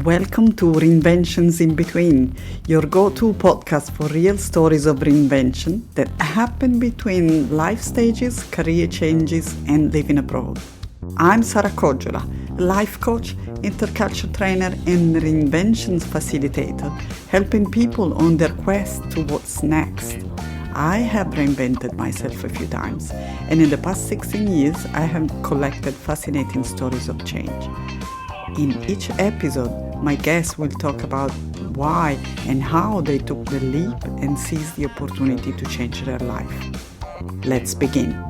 Welcome to Reinventions in Between, your go-to podcast for real stories of reinvention that happen between life stages, career changes, and living abroad. I'm Sara Kojola, life coach, intercultural trainer, and reinventions facilitator, helping people on their quest to what's next. I have reinvented myself a few times, and in the past 16 years, I have collected fascinating stories of change. In each episode, my guests will talk about why and how they took the leap and seized the opportunity to change their life. Let's begin.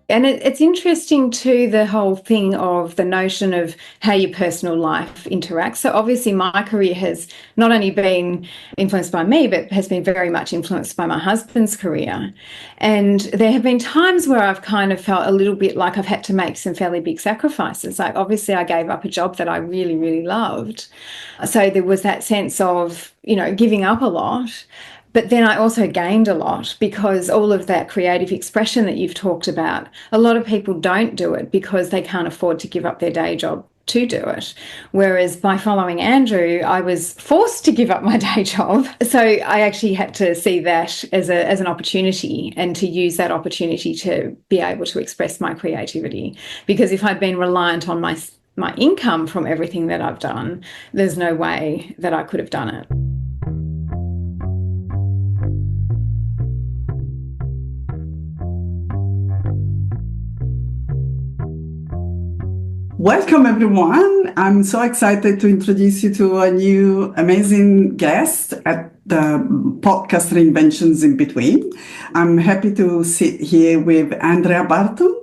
And it's interesting too, the whole thing of the notion of how your personal life interacts. So obviously my career has not only been influenced by me, but has been very much influenced by my husband's career. And there have been times where I've kind of felt a little bit like I've had to make some fairly big sacrifices. Like obviously I gave up a job that I really, really loved. So there was that sense of, giving up a lot. But then I also gained a lot because all of that creative expression that you've talked about, a lot of people don't do it because they can't afford to give up their day job to do it. Whereas by following Andrew, I was forced to give up my day job. So I actually had to see that as an opportunity and to use that opportunity to be able to express my creativity. Because if I'd been reliant on my income from everything that I've done, there's no way that I could have done it. Welcome, everyone. I'm so excited to introduce you to a new amazing guest at the podcast Reinventions in Between. I'm happy to sit here with Andrea Barton.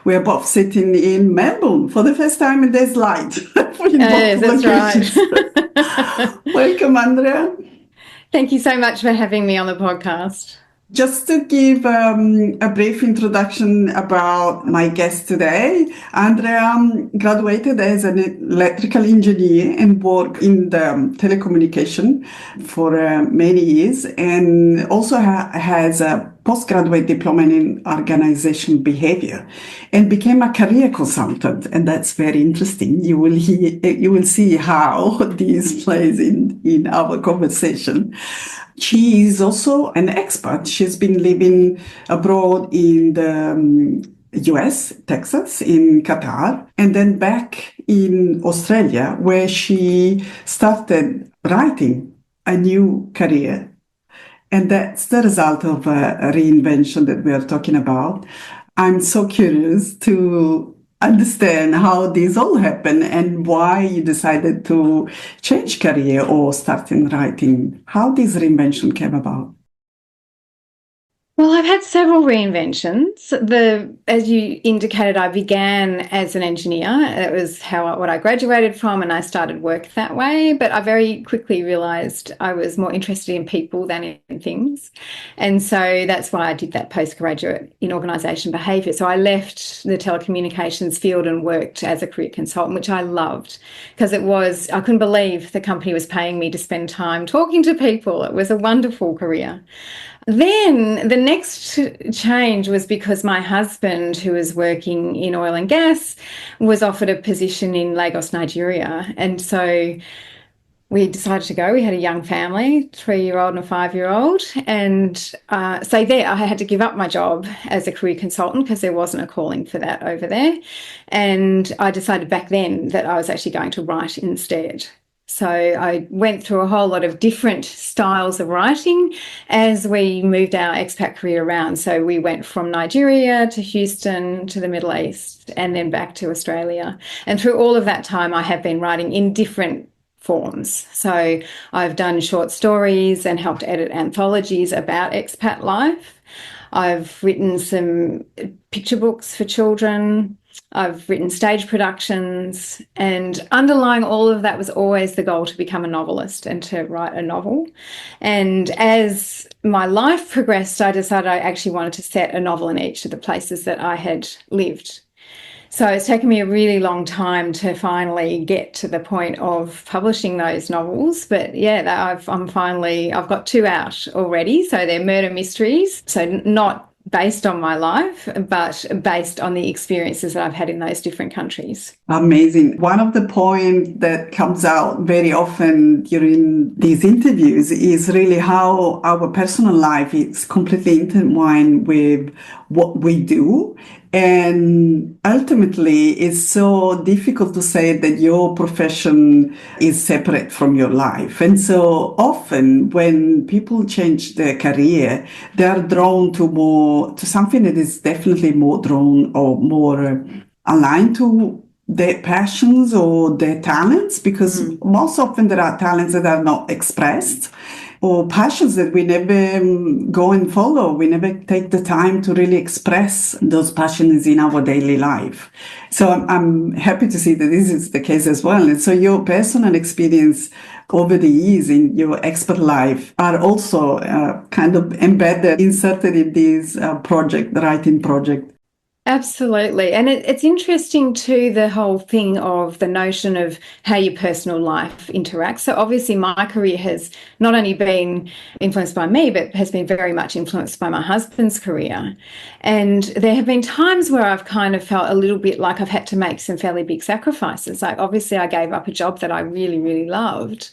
We're both sitting in Melbourne for the first time in this light. Yes, that's right. Welcome, Andrea. Thank you so much for having me on the podcast. Just to give a brief introduction about my guest today, Andrea graduated as an electrical engineer and worked in the telecommunication for many years, and also has a postgraduate diploma in organization behavior, and became a career consultant. And that's very interesting. You will see how this plays in our conversation. She is also an expat. She's been living abroad in the US, Texas, in Qatar, and then back in Australia, where she started writing a new career. And that's the result of a reinvention that we are talking about. I'm so curious to understand how this all happened and why you decided to change career or start in writing, how this reinvention came about. Well, I've had several reinventions. As you indicated, I began as an engineer. It was what I graduated from, and I started work that way. But I very quickly realised I was more interested in people than in things. And so that's why I did that postgraduate in organisation behaviour. So I left the telecommunications field and worked as a career consultant, which I loved because I couldn't believe the company was paying me to spend time talking to people. It was a wonderful career. Then the next change was because my husband, who was working in oil and gas, was offered a position in Lagos, Nigeria. And so we decided to go. We had a young family, 3-year-old and a 5-year-old. And so there I had to give up my job as a career consultant because there wasn't a calling for that over there. And I decided back then that I was actually going to write instead. So I went through a whole lot of different styles of writing as we moved our expat career around. So we went from Nigeria to Houston to the Middle East and then back to Australia. And through all of that time, I have been writing in different forms. So I've done short stories and helped edit anthologies about expat life. I've written some picture books for children. I've written stage productions, and underlying all of that was always the goal to become a novelist and to write a novel. And as my life progressed, I decided I actually wanted to set a novel in each of the places that I had lived. So it's taken me a really long time to finally get to the point of publishing those novels. But yeah, I've got 2 out already. So they're murder mysteries. So not based on my life, but based on the experiences that I've had in those different countries. Amazing. One of the points that comes out very often during these interviews is really how our personal life is completely intertwined with what we do. And ultimately, it's so difficult to say that your profession is separate from your life. And so often when people change their career, they are drawn to something that is definitely more drawn or more aligned to their passions or their talents, because most often there are talents that are not expressed, or passions that we never go and follow. We never take the time to really express those passions in our daily life. So I'm happy to see that this is the case as well. And so your personal experience over the years in your expert life are also kind of embedded, inserted in this project, the writing project. Absolutely. And it's interesting too, the whole thing of the notion of how your personal life interacts. So obviously my career has not only been influenced by me, but has been very much influenced by my husband's career. And there have been times where I've kind of felt a little bit like I've had to make some fairly big sacrifices. Like obviously I gave up a job that I really, really loved.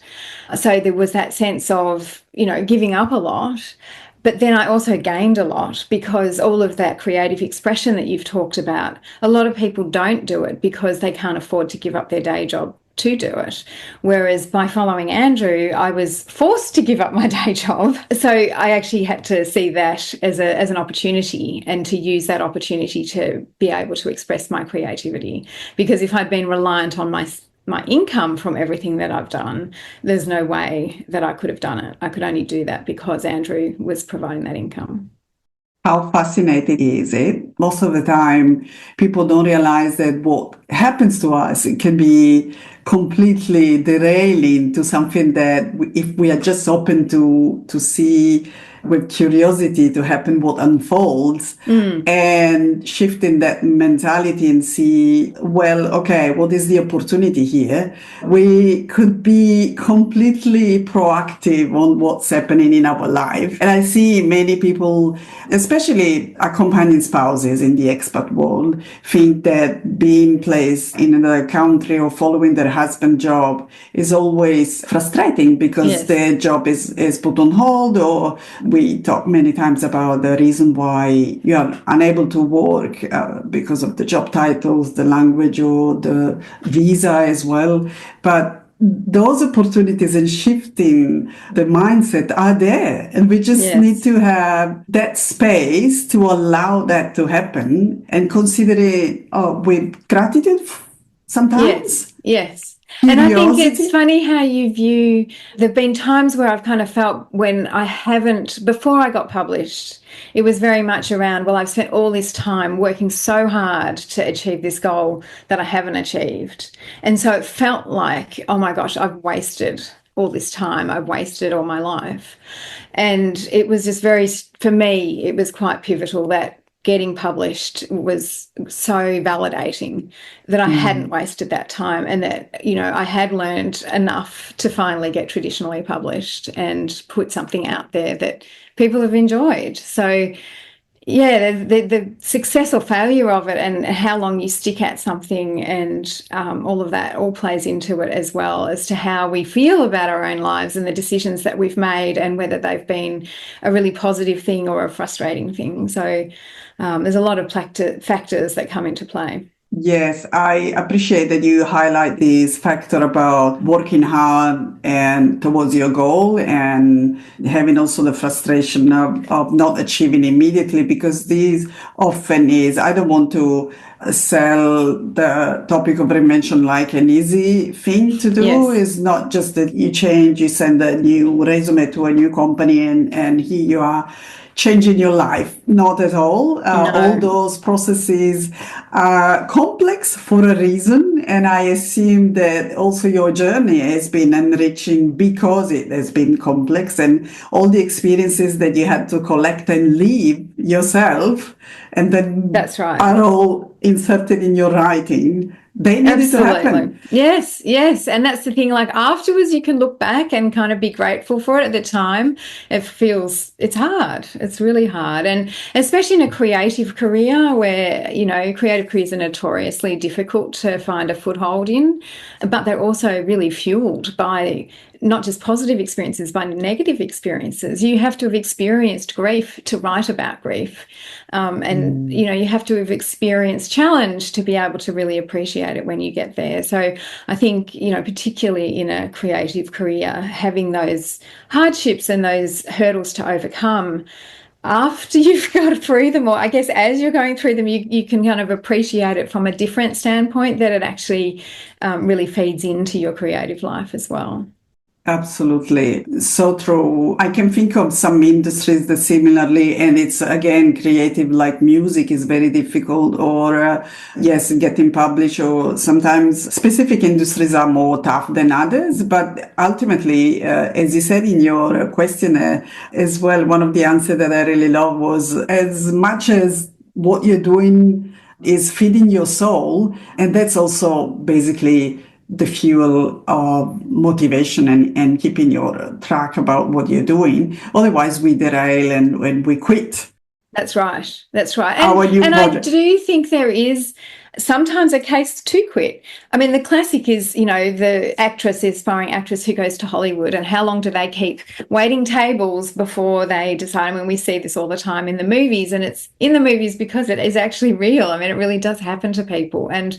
So there was that sense of, giving up a lot. But then I also gained a lot, because all of that creative expression that you've talked about, a lot of people don't do it because they can't afford to give up their day job to do it. Whereas by following Andrew, I was forced to give up my day job. So I actually had to see that as an opportunity, and to use that opportunity to be able to express my creativity. Because if I'd been reliant on my income from everything that I've done, there's no way that I could have done it. I could only do that because Andrew was providing that income. How fascinating is it? Most of the time, people don't realize that what happens to us, it can be completely derailing to something that if we are just open to see with curiosity to happen what unfolds, and shifting that mentality and see, well, okay, what is the opportunity here? We could be completely proactive on what's happening in our life. And I see many people, especially accompanying spouses in the expat world, think that being placed in another country or following their husband's job is always frustrating because their job is put on hold. Or we talk many times about the reason why you are unable to work because of the job titles, the language, or the visa as well. But those opportunities and shifting the mindset are there, and we just need to have that space to allow that to happen and consider it with gratitude sometimes. Yes. And I think it's funny how you view, there've been times where I've kind of felt when I haven't, before I got published, it was very much around, well, I've spent all this time working so hard to achieve this goal that I haven't achieved. And so it felt like, oh my gosh, I've wasted all this time. I've wasted all my life. And it was just for me, it was quite pivotal that getting published was so validating that I hadn't wasted that time, and that, I had learned enough to finally get traditionally published and put something out there that people have enjoyed. So the success or failure of it, and how long you stick at something, and all of that all plays into it, as well as to how we feel about our own lives and the decisions that we've made, and whether they've been a really positive thing or a frustrating thing. So there's a lot of factors that come into play. Yes, I appreciate that you highlight this factor about working hard and towards your goal, and having also the frustration of not achieving immediately, because this often is, I don't want to sell the topic of reinvention like an easy thing to do. It's not just that you change, you send a new resume to a new company and here you are changing your life. Not at all. No. All those processes are complex for a reason, and I assume that also your journey has been enriching because it has been complex, and all the experiences that you had to collect and live yourself, and then that's right, are all inserted in your writing. They needed to happen. Yes, yes. And that's the thing, like afterwards you can look back and kind of be grateful for it. At the time, it's hard. It's really hard. And especially in a creative career where, you know, creative careers are notoriously difficult to find a foothold in, but they're also really fueled by not just positive experiences, but negative experiences. You have to have experienced grief to write about grief. And, you know, you have to have experienced challenge to be able to really appreciate it when you get there. So I think, you know, particularly in a creative career, having those hardships and those hurdles to overcome after you've got through them, or I guess as you're going through them, you can kind of appreciate it from a different standpoint, that it actually really feeds into your creative life as well. Absolutely. So true. I can think of some industries that similarly, and it's again creative, like music is very difficult, or yes, getting published, or sometimes specific industries are more tough than others. But ultimately, as you said in your questionnaire as well, one of the answers that I really love was, as much as what you're doing is feeding your soul, and that's also basically the fuel of motivation and keeping your track about what you're doing. Otherwise, we derail and we quit. That's right. That's right. And I do think there is sometimes a case to quit. I mean, the classic is, you know, the aspiring actress who goes to Hollywood, and how long do they keep waiting tables before they decide? I mean, we see this all the time in the movies, and it's in the movies because it is actually real. I mean, it really does happen to people. And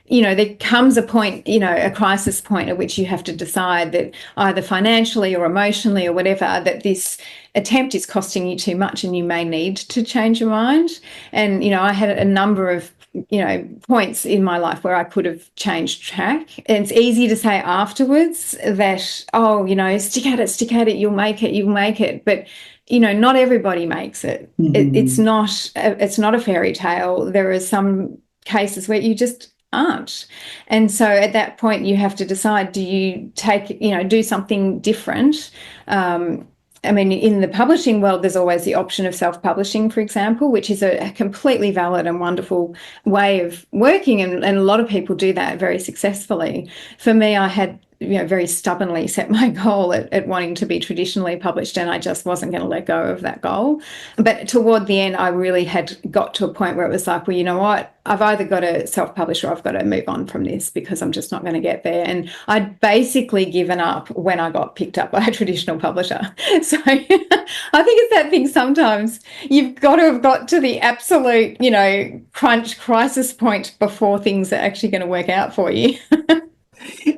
you know, there comes a point, you know, a crisis point at which you have to decide that either financially or emotionally or whatever, that this attempt is costing you too much and you may need to change your mind. And, you know, I had a number of, you know, points in my life where I could have changed track. And it's easy to say afterwards that, oh, you know, stick at it, you'll make it. But, you know, not everybody makes it. It's not a fairy tale. There are some cases where you just aren't. And so at that point you have to decide, do you do something different? I mean, in the publishing world, there's always the option of self-publishing, for example, which is a completely valid and wonderful way of working. And a lot of people do that very successfully. For me, I had, you know, very stubbornly set my goal at wanting to be traditionally published, and I just wasn't going to let go of that goal. But toward the end, I really had got to a point where it was like, well, you know what? I've either got to self-publish or I've got to move on from this, because I'm just not going to get there. And I'd basically given up when I got picked up by a traditional publisher. So I think it's that thing, sometimes you've got to have got to the absolute, you know, crisis point before things are actually going to work out for you.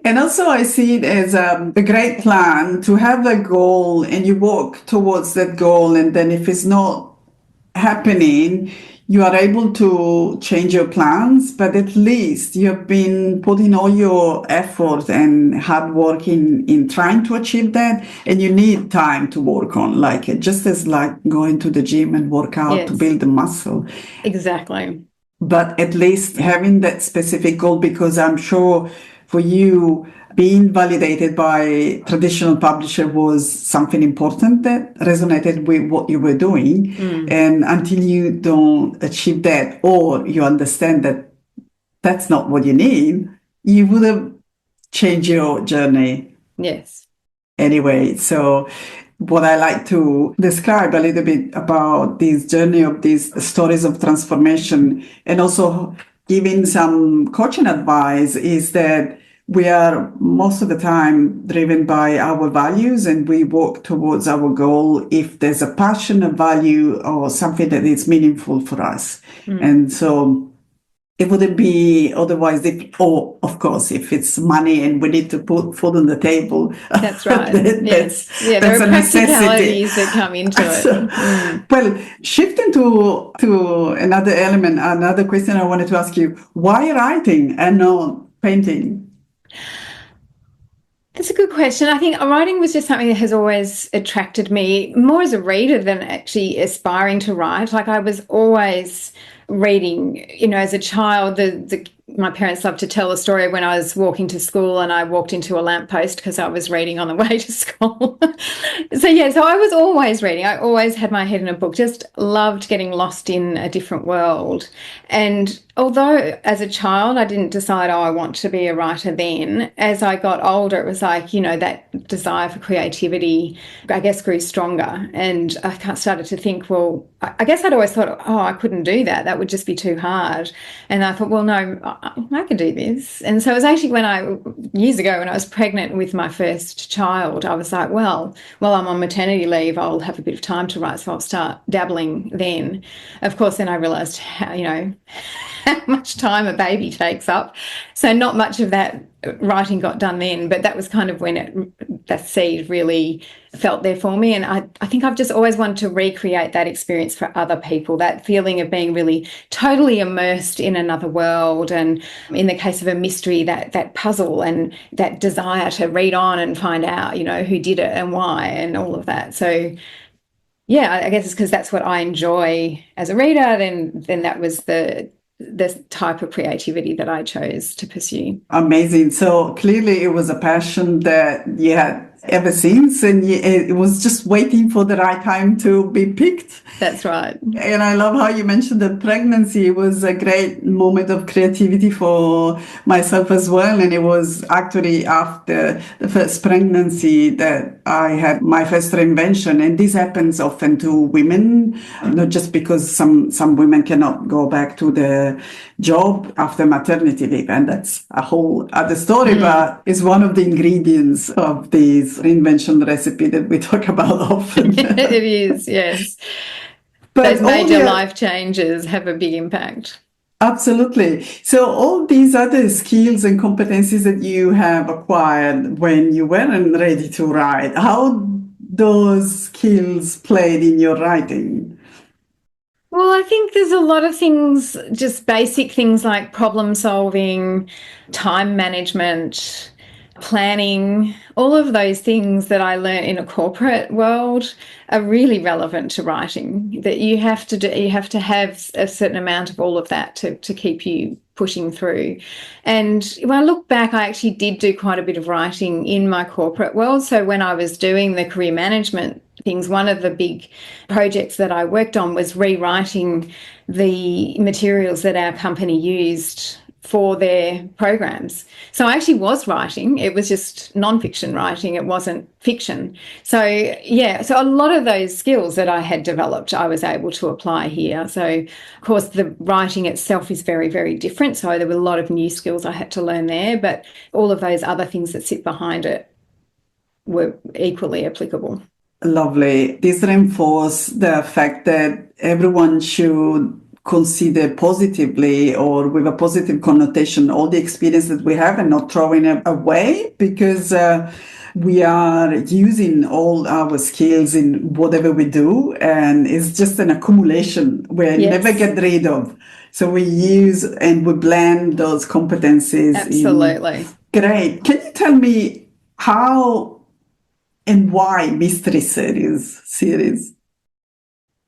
And also I see it as a great plan to have a goal and you walk towards that goal. And then if it's not happening, you are able to change your plans, but at least you have been putting all your effort and hard work in trying to achieve that. And you need time to work on, like just as like going to the gym and work out to build the muscle. Exactly. But at least having that specific goal, because I'm sure for you, being validated by traditional publisher was something important that resonated with what you were doing. And until you don't achieve that, or you understand that that's not what you need, you would have changed your journey. Yes. Anyway, so what I like to describe a little bit about this journey of these stories of transformation, and also giving some coaching advice, is that we are most of the time driven by our values, and we work towards our goal if there's a passion, a value, or something that is meaningful for us. And so it wouldn't be otherwise, of course, if it's money and we need to put food on the table. That's right. That's there are a practicalities that come into it. Well, shifting to another element, another question I wanted to ask you: why writing and not painting? That's a good question. I think writing was just something that has always attracted me more as a reader than actually aspiring to write. Like, I was always reading, you know, as a child. My parents loved to tell a story of when I was walking to school and I walked into a lamppost because I was reading on the way to school. So I was always reading. I always had my head in a book, just loved getting lost in a different world. And Although as a child, I didn't decide, oh, I want to be a writer then. As I got older, it was like, that desire for creativity, I guess, grew stronger. And I started to think, well, I guess I'd always thought, oh, I couldn't do that. That would just be too hard. And I thought, well, no, I can do this. And so it was actually years ago, when I was pregnant with my first child, I was like, well, while I'm on maternity leave, I'll have a bit of time to write. So I'll start dabbling then. Of course, then I realised how much time a baby takes up. So not much of that writing got done then, but that was kind of when that seed really felt there for me. And I think I've just always wanted to recreate that experience for other people, that feeling of being really totally immersed in another world. And in the case of a mystery, that puzzle and that desire to read on and find out, who did it and why and all of that. So yeah, I guess it's because that's what I enjoy as a reader, then that was the type of creativity that I chose to pursue. Amazing. So clearly it was a passion that you had ever since, and it was just waiting for the right time to be picked. That's right. And I love how you mentioned that pregnancy was a great moment of creativity for myself as well. And it was actually after the first pregnancy that I had my first reinvention. And this happens often to women, not just because some women cannot go back to the job after maternity leave. And that's a whole other story, but it's one of the ingredients of this reinvention recipe that we talk about often. It is, yes. But those major life changes have a big impact. Absolutely. So all these other skills and competencies that you have acquired when you weren't ready to write, how those skills played in your writing? Well, I think there's a lot of things, just basic things like problem solving, time management, planning, all of those things that I learned in a corporate world are really relevant to writing. That you have to have a certain amount of all of that to keep you pushing through. And when I look back, I actually did do quite a bit of writing in my corporate world. So when I was doing the career management things, one of the big projects that I worked on was rewriting the materials that our company used for their programs. So I actually was writing. It was just non-fiction writing. It wasn't fiction. So yeah, so a lot of those skills that I had developed, I was able to apply here. So of course the writing itself is very, very different. So there were a lot of new skills I had to learn there, but all of those other things that sit behind it were equally applicable. Lovely. This reinforces the fact that everyone should consider positively or with a positive connotation all the experience that we have and not throwing it away, because we are using all our skills in whatever we do, and it's just an accumulation we never get rid of. So we use and we blend those competencies. Absolutely. Great. Can you tell me how and why mystery series?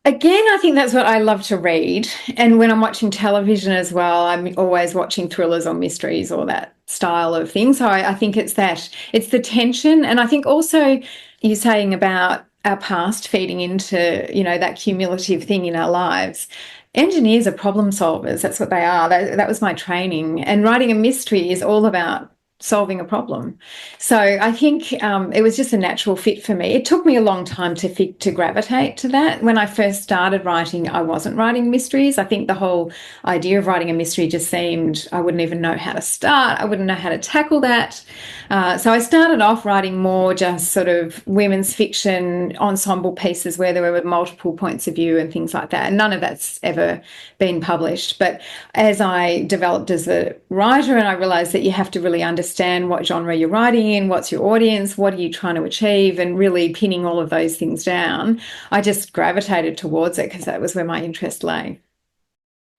Again, I think that's what I love to read. And when I'm watching television as well, I'm always watching thrillers or mysteries or that style of thing. So I think it's the tension. And I think also you're saying about our past feeding into, that cumulative thing in our lives. Engineers are problem solvers. That's what they are. That was my training. And writing a mystery is all about solving a problem. So I think it was just a natural fit for me. It took me a long time to gravitate to that. When I first started writing, I wasn't writing mysteries. I think the whole idea of writing a mystery just seemed, I wouldn't even know how to start. I wouldn't know how to tackle that. So I started off writing more just sort of women's fiction ensemble pieces where there were multiple points of view and things like that. And none of that's ever been published. But as I developed as a writer and I realised that you have to really understand what genre you're writing in, what's your audience, what are you trying to achieve, and really pinning all of those things down, I just gravitated towards it because that was where my interest lay.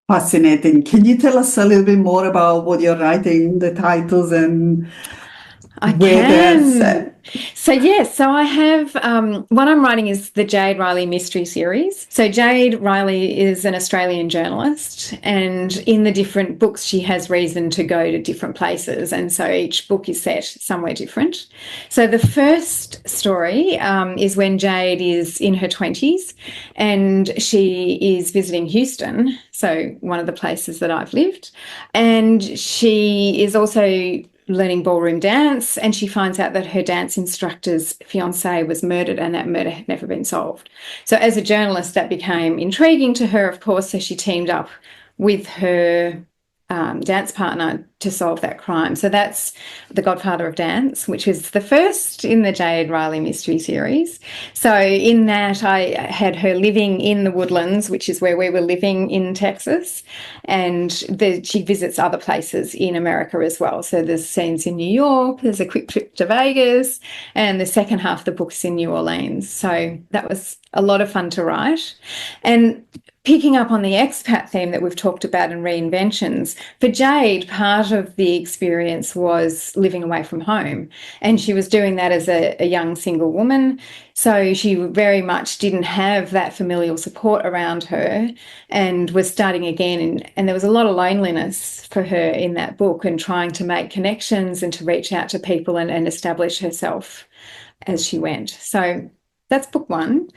Fascinating. Can you tell us a little bit more about what you're writing, the titles and... I where there's can. So I have what I'm writing is the Jade Riley mystery series. So Jade Riley is an Australian journalist, and in the different books, she has reason to go to different places, and so each book is set somewhere different. So the first story is when Jade is in her 20s, and she is visiting Houston, so one of the places that I've lived, and she is also learning ballroom dance, and she finds out that her dance instructor's fiance was murdered and that murder had never been solved. So as a journalist, that became intriguing to her, of course, so she teamed up with her dance partner to solve that crime. So that's The Godfather of Dance, which is the first in the Jade Riley mystery series. So in that, I had her living in the Woodlands, which is where we were living in Texas, and she visits other places in America as well. So there's scenes in New York, there's a quick trip to Vegas, and the second half of the book's in New Orleans. So that was a lot of fun to write. And picking up on the expat theme that we've talked about in reinventions, for Jade, part of the experience was living away from home. And she was doing that as a young single woman. So she very much didn't have that familial support around her and was starting again. And there was a lot of loneliness for her in that book, and trying to make connections and to reach out to people and establish herself as she went. So that's book one.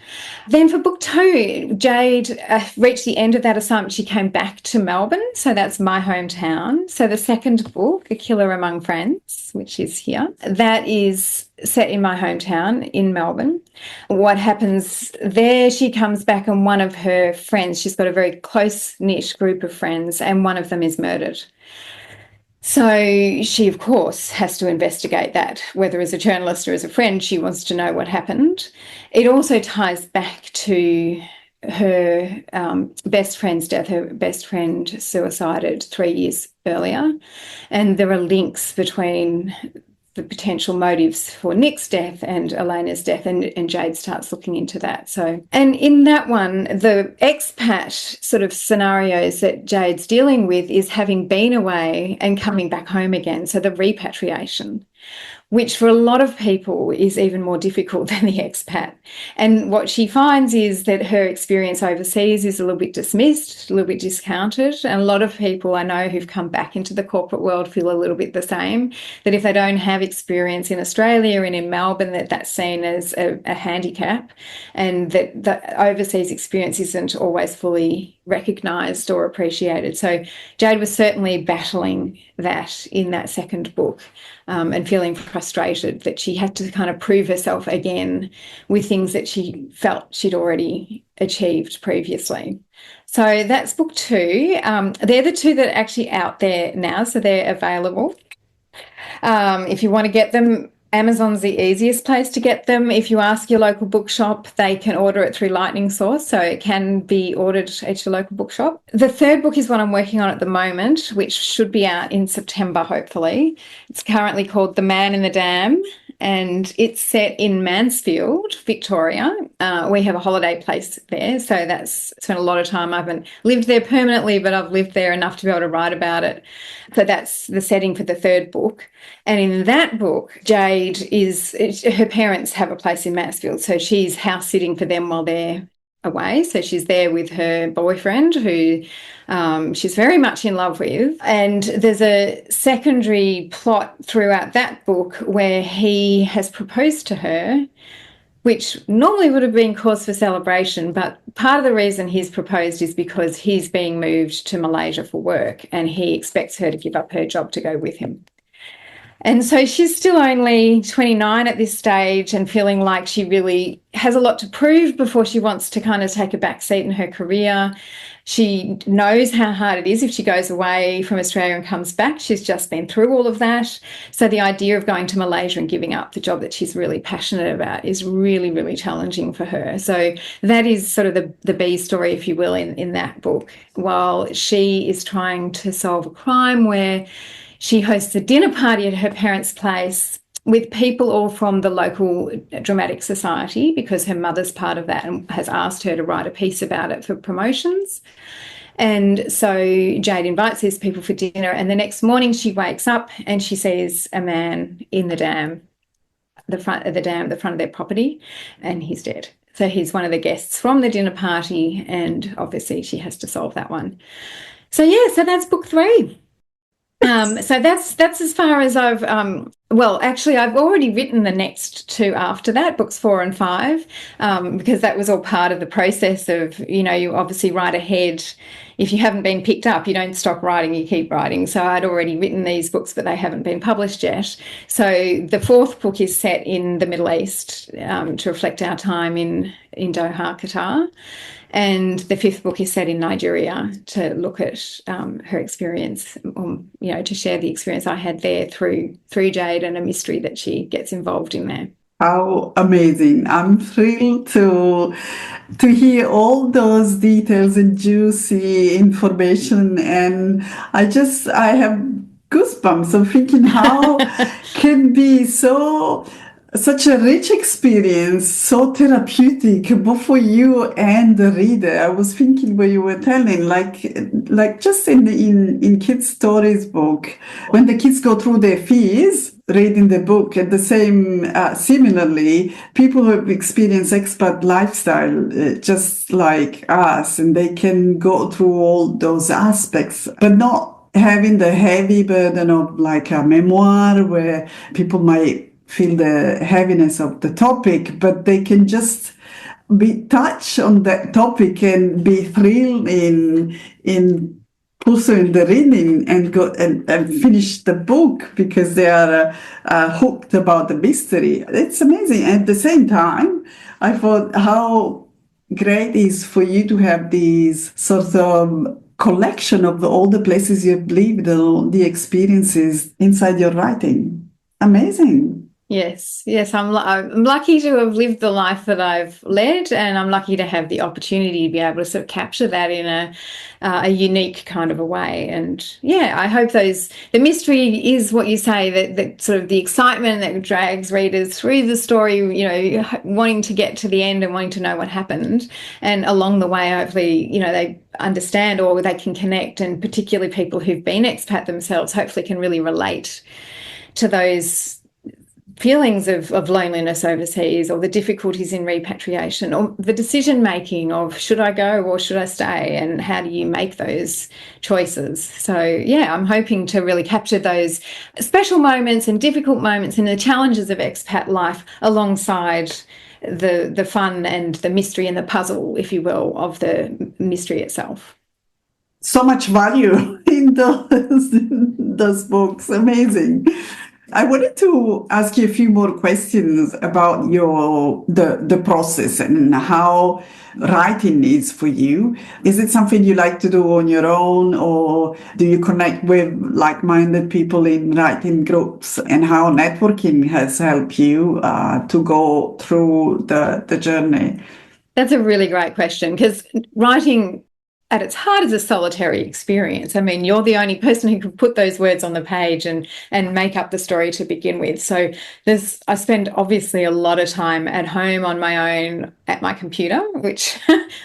Then for book two, Jade reached the end of that assignment. She came back to Melbourne, so that's my hometown. So the second book, A Killer Among Friends, which is here, that is set in my hometown in Melbourne. What happens there, she comes back and one of her friends, she's got a very close-knit group of friends, and one of them is murdered. So she, of course, has to investigate that, whether as a journalist or as a friend. She wants to know what happened. It also ties back to her best friend's death. Her best friend suicided 3 years earlier, and there are links between the potential motives for Nick's death and Elena's death, and Jade starts looking into that. So, and in that one, the expat sort of scenarios that Jade's dealing with is having been away and coming back home again. So the repatriation, which for a lot of people is even more difficult than the expat. And what she finds is that her experience overseas is a little bit dismissed, a little bit discounted. And a lot of people I know who've come back into the corporate world feel a little bit the same, that if they don't have experience in Australia and in Melbourne, that's seen as a handicap, and that the overseas experience isn't always fully recognised or appreciated. So Jade was certainly battling that in that second book, and feeling frustrated that she had to kind of prove herself again with things that she felt she'd already achieved previously. So that's book two. They're the two that are actually out there now, so they're available. If you want to get them, Amazon's the easiest place to get them. If you ask your local bookshop, they can order it through Lightning Source, so it can be ordered at your local bookshop. The third book is one I'm working on at the moment, which should be out in September, hopefully. It's currently called The Man in the Dam, and it's set in Mansfield, Victoria. We have a holiday place there, so that's spent a lot of time. I haven't lived there permanently, but I've lived there enough to be able to write about it. So that's the setting for the third book. And in that book, Jade her parents have a place in Mansfield, so she's house sitting for them while they're away. So she's there with her boyfriend, who she's very much in love with. And there's a secondary plot throughout that book where he has proposed to her, which normally would have been cause for celebration, but part of the reason he's proposed is because he's being moved to Malaysia for work, and he expects her to give up her job to go with him. And so she's still only 29 at this stage and feeling like she really has a lot to prove before she wants to kind of take a back seat in her career. She knows how hard it is if she goes away from Australia and comes back. She's just been through all of that. So the idea of going to Malaysia and giving up the job that she's really passionate about is really, really challenging for her. So that is sort of the B story, if you will, in that book, while she is trying to solve a crime where she hosts a dinner party at her parents' place with people all from the local dramatic society, because her mother's part of that and has asked her to write a piece about it for promotions. And so Jade invites these people for dinner, and the next morning she wakes up and she sees a man in the dam, the front of their property, and he's dead. So he's one of the guests from the dinner party, and obviously she has to solve that one. So yeah, so that's book 3. So that's as far as I've well, actually, I've already written the next 2 after that, books 4 and 5, because that was all part of the process of, you obviously write ahead. If you haven't been picked up, you don't stop writing, you keep writing. So I'd already written these books, but they haven't been published yet. So the 4th book is set in the Middle East, to reflect our time in Doha, Qatar. And the 5th book is set in Nigeria to look at her experience, to share the experience I had there through Jade and a mystery that she gets involved in there. How amazing. I'm thrilled to hear all those details and juicy information. And I have goosebumps of thinking how can be such a rich experience, so therapeutic, both for you and the reader. I was thinking when you were telling, like just in kids' stories book, when the kids go through their fears, reading the book, and the same, similarly, people who have experienced expat lifestyle, just like us, and they can go through all those aspects, but not having the heavy burden of like a memoir where people might feel the heaviness of the topic, but they can just be touched on that topic and be thrilled in pursuing the reading and go and finish the book because they are hooked about the mystery. It's amazing. At the same time, I thought how great is for you to have these sort of collection of all the places you've lived, all the experiences inside your writing. Amazing. Yes, I'm lucky to have lived the life that I've led, and I'm lucky to have the opportunity to be able to sort of capture that in a unique kind of a way. And yeah, I hope the mystery is what you say, that sort of the excitement that drags readers through the story, wanting to get to the end and wanting to know what happened. And along the way, hopefully, they understand or they can connect, and particularly people who've been expat themselves, hopefully can really relate to those feelings of loneliness overseas, or the difficulties in repatriation, or the decision making of should I go or should I stay, and how do you make those choices. So yeah, I'm hoping to really capture those special moments and difficult moments and the challenges of expat life alongside the fun and the mystery and the puzzle, if you will, of the mystery itself. So much value in those books. Amazing. I wanted to ask you a few more questions about the process and how writing is for you. Is it something you like to do on your own, or do you connect with like-minded people in writing groups, and how networking has helped you to go through the journey? That's a really great question, because writing at its heart is a solitary experience. I mean, you're the only person who can put those words on the page and make up the story to begin with. So I spend obviously a lot of time at home on my own at my computer, which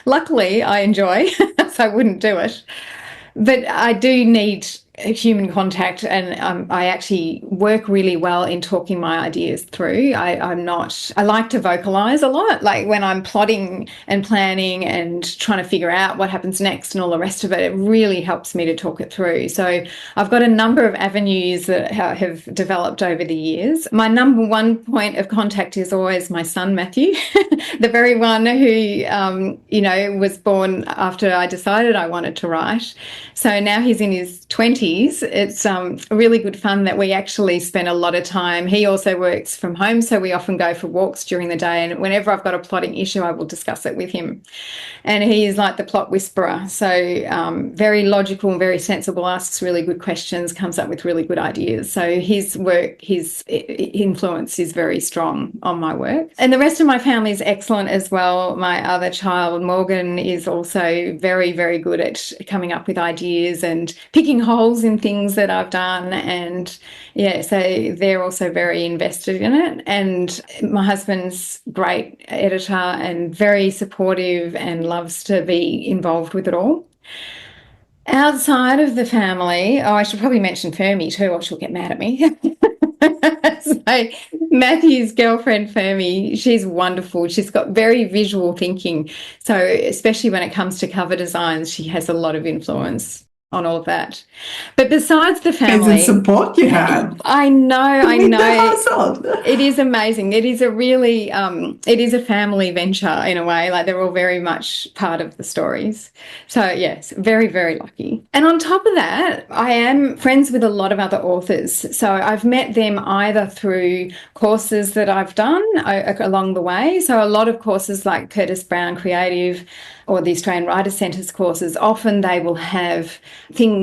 luckily I enjoy, so I wouldn't do it. But I do need human contact, and I actually work really well in talking my ideas through. I like to vocalize a lot, like when I'm plotting and planning and trying to figure out what happens next and all the rest of it. It really helps me to talk it through. So I've got a number of avenues that have developed over the years. My number one point of contact is always my son, Matthew, the very one who, was born after I decided I wanted to write. So now he's in his 20s. It's really good fun that we actually spend a lot of time. He also works from home, so we often go for walks during the day, and whenever I've got a plotting issue, I will discuss it with him. And he is like the plot whisperer, so very logical and very sensible, asks really good questions, comes up with really good ideas. So his influence is very strong on my work. And the rest of my family is excellent as well. My other child, Morgan, is also very, very good at coming up with ideas and picking holes in things that I've done. And yeah, so they're also very invested in it. And my husband's great editor and very supportive and loves to be involved with it all. Outside of the family, oh, I should probably mention Fermi too, or she'll get mad at me. So Matthew's girlfriend Fermi, she's wonderful. She's got very visual thinking. So especially when it comes to cover designs, she has a lot of influence on all of that. But besides the Amazing family, support you had I know, I with the know. household. It is amazing. It is a really, it is a family venture in a way. Like they're all very much part of the stories. So yes, very, very lucky. And on top of that, I am friends with a lot of other authors. So I've met them either through courses that I've done along the way. So a lot of courses like Curtis Brown Creative or the Australian Writers Centre's courses, often they will have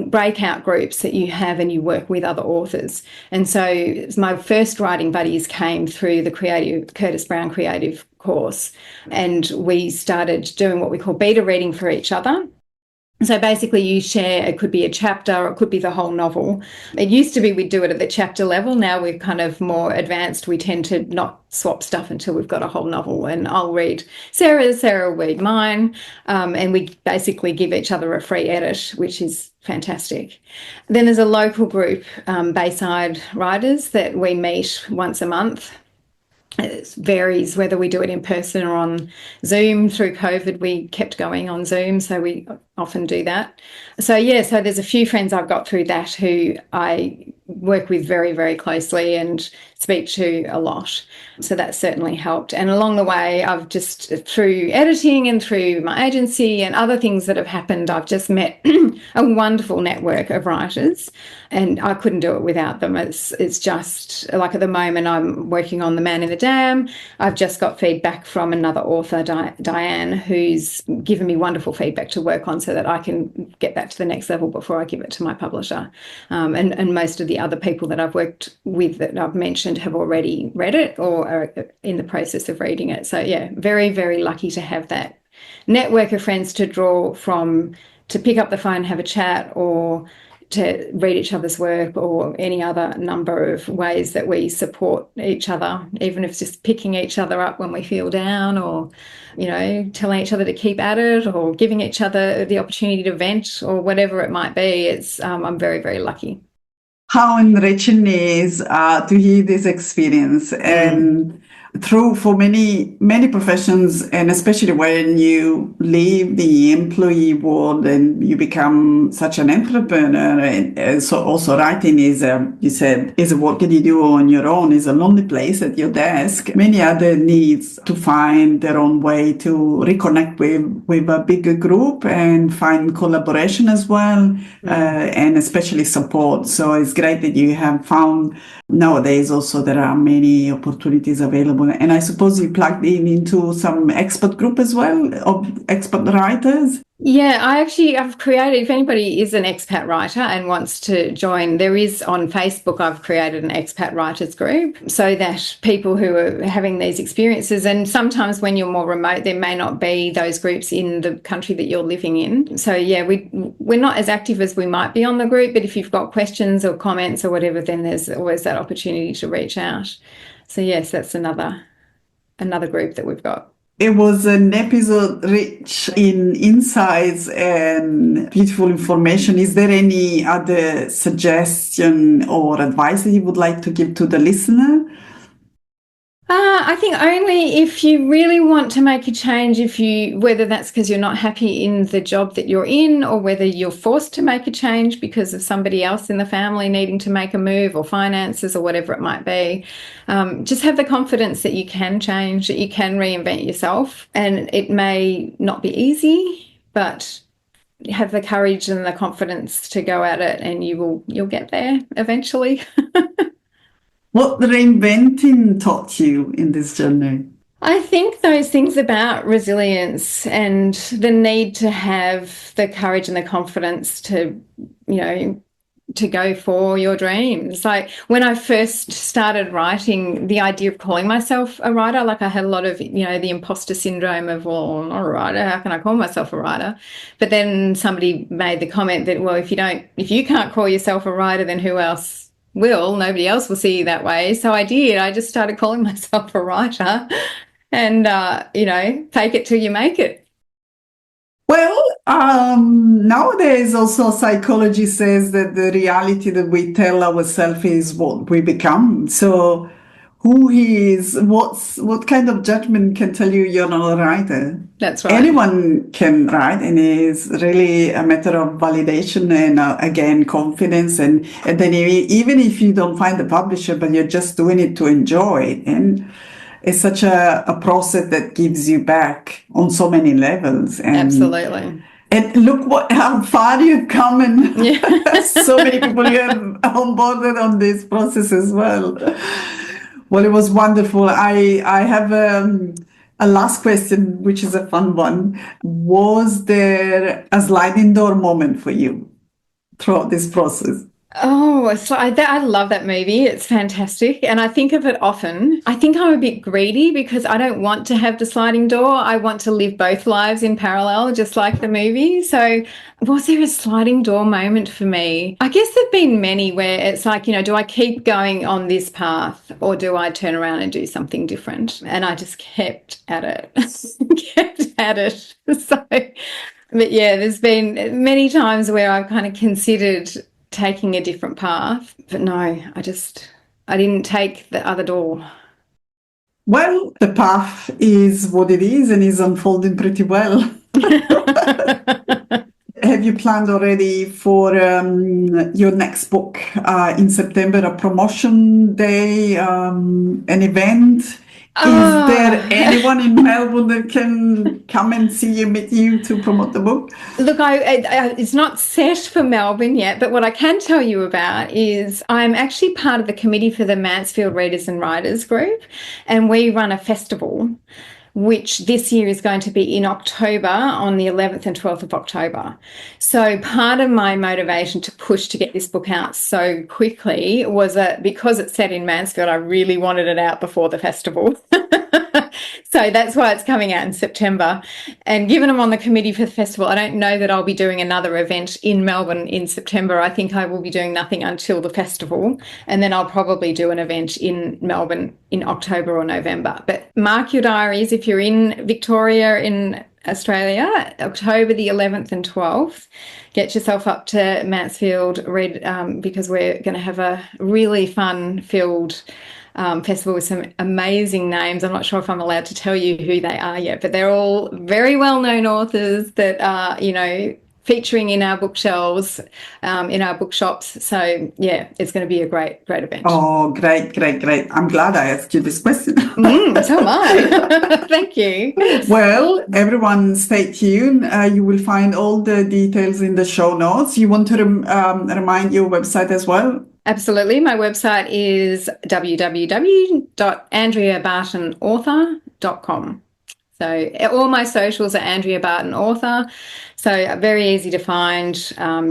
breakout groups that you have and you work with other authors. And so my first writing buddies came through the Curtis Brown Creative course, and we started doing what we call beta reading for each other. So basically you share, it could be a chapter or it could be the whole novel. It used to be we'd do it at the chapter level. Now we're kind of more advanced. We tend to not swap stuff until we've got a whole novel, and I'll read Sarah's, Sarah will read mine, and we basically give each other a free edit, which is fantastic. Then there's a local group, Bayside Writers, that we meet once a month. It varies whether we do it in person or on Zoom. Through COVID, we kept going on Zoom, so we often do that. So yeah, so there's a few friends I've got through that who I work with very, very closely and speak to a lot. So that's certainly helped. And along the way, I've just, through editing and through my agency and other things that have happened, I've just met a wonderful network of writers, and I couldn't do it without them. It's just like at the moment I'm working on The Man in the Dam. I've just got feedback from another author, Diane, who's given me wonderful feedback to work on so that I can get that to the next level before I give it to my publisher. And most of the other people that I've worked with that I've mentioned have already read it or are in the process of reading it. So yeah, very, very lucky to have that network of friends to draw from, to pick up the phone, have a chat, or to read each other's work, or any other number of ways that we support each other, even if it's just picking each other up when we feel down, or, you know, telling each other to keep at it, or giving each other the opportunity to vent, or whatever it might be. It's I'm very, very lucky. How enriching it is to hear this experience, and through for many professions, and especially when you leave the employee world and you become such an entrepreneur. And so also writing is you said is a work that you do on your own, is a lonely place at your desk. Many other needs to find their own way to reconnect with a bigger group and find collaboration as well, and especially support. So it's great that you have found. Nowadays also there are many opportunities available, and I suppose you plugged into some expat group as well of expat writers. Yeah, I've created, if anybody is an expat writer and wants to join, there is on Facebook, I've created an expat writers group so that people who are having these experiences, and sometimes when you're more remote, there may not be those groups in the country that you're living in. So yeah, we're not as active as we might be on the group, but if you've got questions or comments or whatever, then there's always that opportunity to reach out. So yes, that's another group that we've got. It was an episode rich in insights and beautiful information. Is there any other suggestion or advice that you would like to give to the listener? I think only if you really want to make a change, whether that's because you're not happy in the job that you're in, or whether you're forced to make a change because of somebody else in the family needing to make a move, or finances, or whatever it might be. Just have the confidence that you can change, that you can reinvent yourself. And it may not be easy, but have the courage and the confidence to go at it, and you'll get there eventually. What reinventing taught you in this journey? I think those things about resilience and the need to have the courage and the confidence to, to go for your dreams. Like when I first started writing, the idea of calling myself a writer, like I had a lot of, the imposter syndrome of, well, I'm not a writer, how can I call myself a writer? But then somebody made the comment that, well, if you can't call yourself a writer, then who else will? Nobody else will see you that way. So I did. I just started calling myself a writer, and, fake it till you make it. Well, nowadays also psychology says that the reality that we tell ourselves is what we become. So who he is, what kind of judgment can tell you you're not a writer? That's right. Anyone can write, and it's really a matter of validation and again confidence. And then even if you don't find the publisher, but you're just doing it to enjoy it, and it's such a process that gives you back on so many levels. And Absolutely. And look how far you've come, and Yeah. so many people you have onboarded on this process as well. Well, it was wonderful. I have a last question, which is a fun one. Was there a sliding door moment for you throughout this process? Oh, so I love that movie. It's fantastic. And I think of it often. I think I'm a bit greedy because I don't want to have the sliding door. I want to live both lives in parallel, just like the movie. So was there a sliding door moment for me? I guess there've been many where it's like, do I keep going on this path or do I turn around and do something different? And I just kept at it, kept at it. So, but yeah, there's been many times where I've kind of considered taking a different path, but no, I didn't take the other door. Well, the path is what it is and is unfolding pretty well. Have you planned already for your next book in September, a promotion day, an event? Is there anyone in Melbourne that can come and see you, meet you to promote the book? Look, it's not set for Melbourne yet, but what I can tell you about is I'm actually part of the committee for the Mansfield Readers and Writers Group, and we run a festival which this year is going to be in October, on the 11th and 12th of October. So part of my motivation to push to get this book out so quickly was that because it's set in Mansfield, I really wanted it out before the festival. So that's why it's coming out in September. And given I'm on the committee for the festival, I don't know that I'll be doing another event in Melbourne in September. I think I will be doing nothing until the festival. And then I'll probably do an event in Melbourne in October or November. But mark your diaries if you're in Victoria, in Australia, October the 11th and 12th. Get yourself up to Mansfield because we're going to have a really fun-filled festival with some amazing names. I'm not sure if I'm allowed to tell you who they are yet, but they're all very well-known authors that are, featuring in our bookshelves, in our bookshops. So yeah, it's going to be a great event. Oh, great. I'm glad I asked you this question. So am I. Thank you. Well, everyone stay tuned. You will find all the details in the show notes. You want to remind your website as well? Absolutely. My website is www.andreabartonauthor.com. So all my socials are Andrea Barton Author. So very easy to find.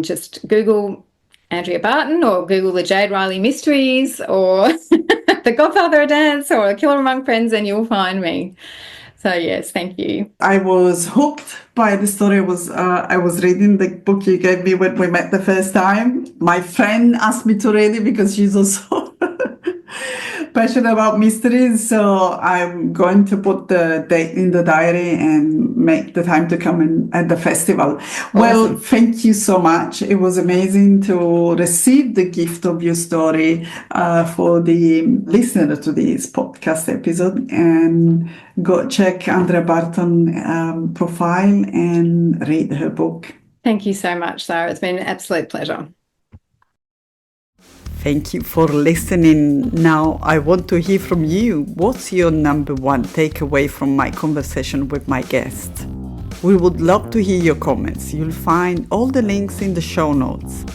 Just Google Andrea Barton or Google the Jade Riley Mysteries or The Godfather of Dance or Killer Among Friends and you'll find me. So yes, thank you. I was hooked by the story. I was reading the book you gave me when we met the first time. My friend asked me to read it because she's also passionate about mysteries. So I'm going to put the date in the diary and make the time to come in at the festival. Awesome. Well, thank you so much. It was amazing to receive the gift of your story for the listener to this podcast episode. And go check Andrea Barton profile and read her book. Thank you so much, Sarah. It's been an absolute pleasure. Thank you for listening. Now I want to hear from you. What's your number one takeaway from my conversation with my guest? We would love to hear your comments. You'll find all the links in the show notes.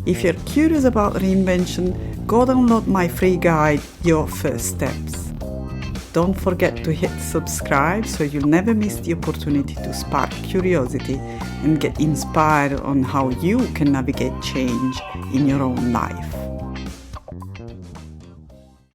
If you're curious about reinvention, go download my free guide, Your First Steps. Don't forget to hit subscribe so you'll never miss the opportunity to spark curiosity and get inspired on how you can navigate change in your own life.